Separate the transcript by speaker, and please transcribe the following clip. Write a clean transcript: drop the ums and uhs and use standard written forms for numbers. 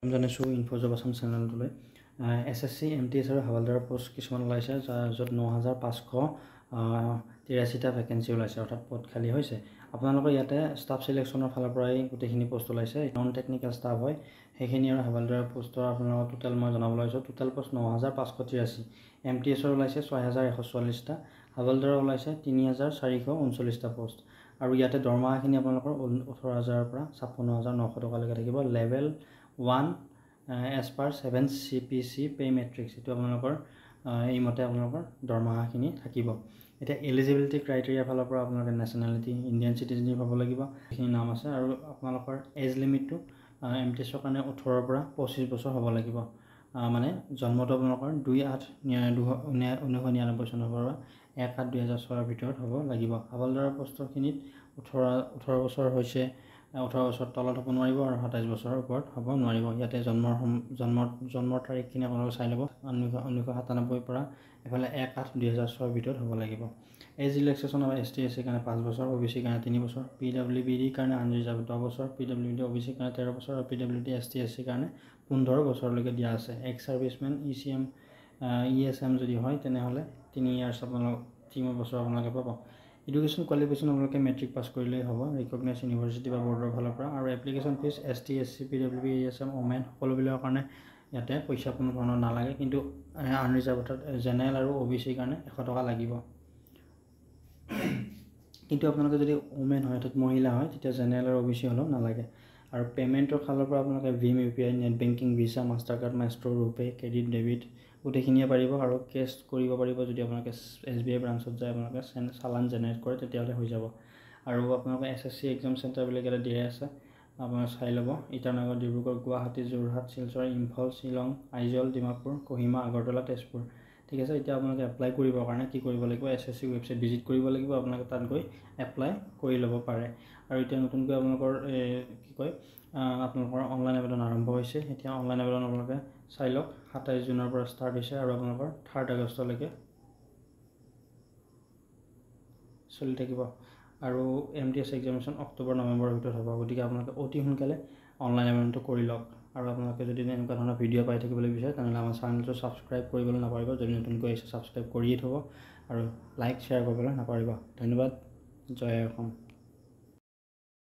Speaker 1: জানিছোঁ ইনফোজব Assam চেনেলটোলৈ SSC MTS আৰু হাৱালদাৰৰ post কিছুমান ওলাইছে য'ত 9583টা ভেকেঞ্চি ওলাইছে অৰ্থাৎ পদ খালী হৈছে। আপোনালোকৰ ইয়াতে ষ্টাফ চিলেকশ্যনৰ ফালৰ পৰাই গোটেইখিনি পোষ্ট ওলাইছে। নন টেকনিকেল ষ্টাফ হয় সেইখিনি আৰু হাৱালদাৰৰ পোষ্টৰ আপোনালোকৰ টোটেল মই জনাবলৈ লৈছোঁ। Total post 9583। MTSৰ ওলাইছে 6144টা, হাৱালদাৰৰ ওলাইছে 3439টা পোষ্ট। আৰু ইয়াতে দৰমহাখিনি আপোনালোকৰ 18000ৰ পৰা 56900 টকালৈকে থাকিব। Level 1 as per 7 CPC pay matrix, এইটো আপোনালোকৰ এইমতে আপোনালোকৰ দৰমহাখিনি থাকিব। এতিয়া এলিজিবিলিটি ক্ৰাইটেৰিয়া ফালৰ পৰা আপোনালোকে নেশ্যনেলিটি ইণ্ডিয়ান চিটিজেনশ্বিপ হ'ব লাগিব, সেইখিনি নাম আছে। আৰু আপোনালোকৰ এজ লিমিটটো MTSৰ কাৰণে 18ৰ পৰা 25 বছৰ হ'ব লাগিব। মানে জন্মটো আপোনালোকৰ 2/8/1999 চনৰ পৰা 1/8/2006 ভিতৰত হ'ব লাগিব। হাৱালদাৰৰ পোষ্টৰখিনিত 18 বছৰ হৈছে 18 বছৰ তলত হ'ব নোৱাৰিব আৰু 27 বছৰৰ ওপৰত হ'ব নোৱাৰিব। ইয়াতে জন্মৰ তাৰিখখিনি আপোনালোকে চাই ল'ব। 1997 পৰা এফালে 1/8/2006 ভিতৰত হ'ব লাগিব। Age relaxation of ST SC কাৰণে 5 বছৰ, OBC কাৰণে 3 বছৰ, PWBD কাৰণে আনৰিজাৰ্ভ 10 বছৰ, PWD OBC কাৰণে 13 বছৰ আৰু PWD ST SC কাৰণে 15 বছৰলৈকে দিয়া আছে। এক্স ছাৰ্ভিচমেন ECM ESM যদি হয় তেনেহ'লে 3 ইয়াৰ্ছ আপোনালোক 3 বছৰ আপোনালোকে পাব। এডুকেশ্যন কোৱালিফিকেশ্যন আপোনালোকে মেট্ৰিক পাছ কৰিলেই হ'ব ৰিকগনাইজ ইউনিভাৰ্চিটি বা বৰ্ডৰ ফালৰ পৰা। আৰু application fees ST SC PWD ESM women সকলোবিলাকৰ কাৰণে ইয়াতে পইচা কোনো ধৰণৰ নালাগে, কিন্তু আনৰিজাৰ্ভ অৰ্থাৎ জেনেৰেল আৰু OBC কাৰণে 100 টকা লাগিব। কিন্তু আপোনালোকে যদি ওমেন হয় অৰ্থাৎ মহিলা হয় তেতিয়া জেনেৰেল আৰু OBC হ'লেও নালাগে। আৰু পে'মেণ্টৰ ফালৰ পৰা আপোনালোকে ভীম UPI net banking Visa Master card Maestro RuPay credit debit গোটেইখিনিয়ে পাৰিব। আৰু কেছ কৰিব পাৰিব যদি আপোনালোকে SBI ব্ৰাঞ্চত যায় আপোনালোকে চালান জেনেৰেট কৰে তেতিয়াহ'লে হৈ যাব। আৰু আপোনালোকে SSC এক্সাম চেণ্টাৰবিলাক ইয়াতে দিয়ে আছে, আপোনালোকে চাই ল'ব। ইটানগৰ, ডিব্ৰুগড়, গুৱাহাটী, যোৰহাট, শিলচৰ, ইম্ফল, শ্বিলং, আইজল, ডিমাপুৰ, কহিমা, আগৰতলা, তেজপুৰ। ঠিক আছে, এতিয়া আপোনালোকে এপ্লাই কৰিবৰ কাৰণে কি কৰিব লাগিব, SSC ৱেবছাইট ভিজিট কৰিব লাগিব। আপোনালোকে তাত গৈ এপ্লাই কৰি ল'ব পাৰে। আৰু এতিয়া নতুনকৈ আপোনালোকৰ আপোনালোকৰ অনলাইন আবেদন আৰম্ভ হৈছে। এতিয়া অনলাইন আবেদন আপোনালোকে চাই লওক। 27 জুনৰ পৰা ষ্টাৰ্ট হৈছে আৰু আপোনালোকৰ 3 আগষ্টলৈকে চলি থাকিব। আৰু MTS এক্সামিনেশ্যন অক্টোবৰ নৱেম্বৰৰ ভিতৰত হ'ব। গতিকে আপোনালোকে অতি সোনকালে অনলাইন আবেদনটো কৰি লওক। আৰু আপোনালোকে যদি এনেকুৱা ধৰণৰ ভিডিঅ' পাই থাকিবলৈ বিচাৰে তেনেহ'লে আমাৰ চেনেলটো ছাবস্ক্ৰাইব কৰিবলৈ নাপাহৰিব। যদি নতুনকৈ আহিছে ছাবস্ক্ৰাইব কৰিয়ে থ'ব আৰু লাইক শ্বেয়াৰ কৰিবলৈ নাপাহৰিব। ধন্যবাদ। জয় অসম।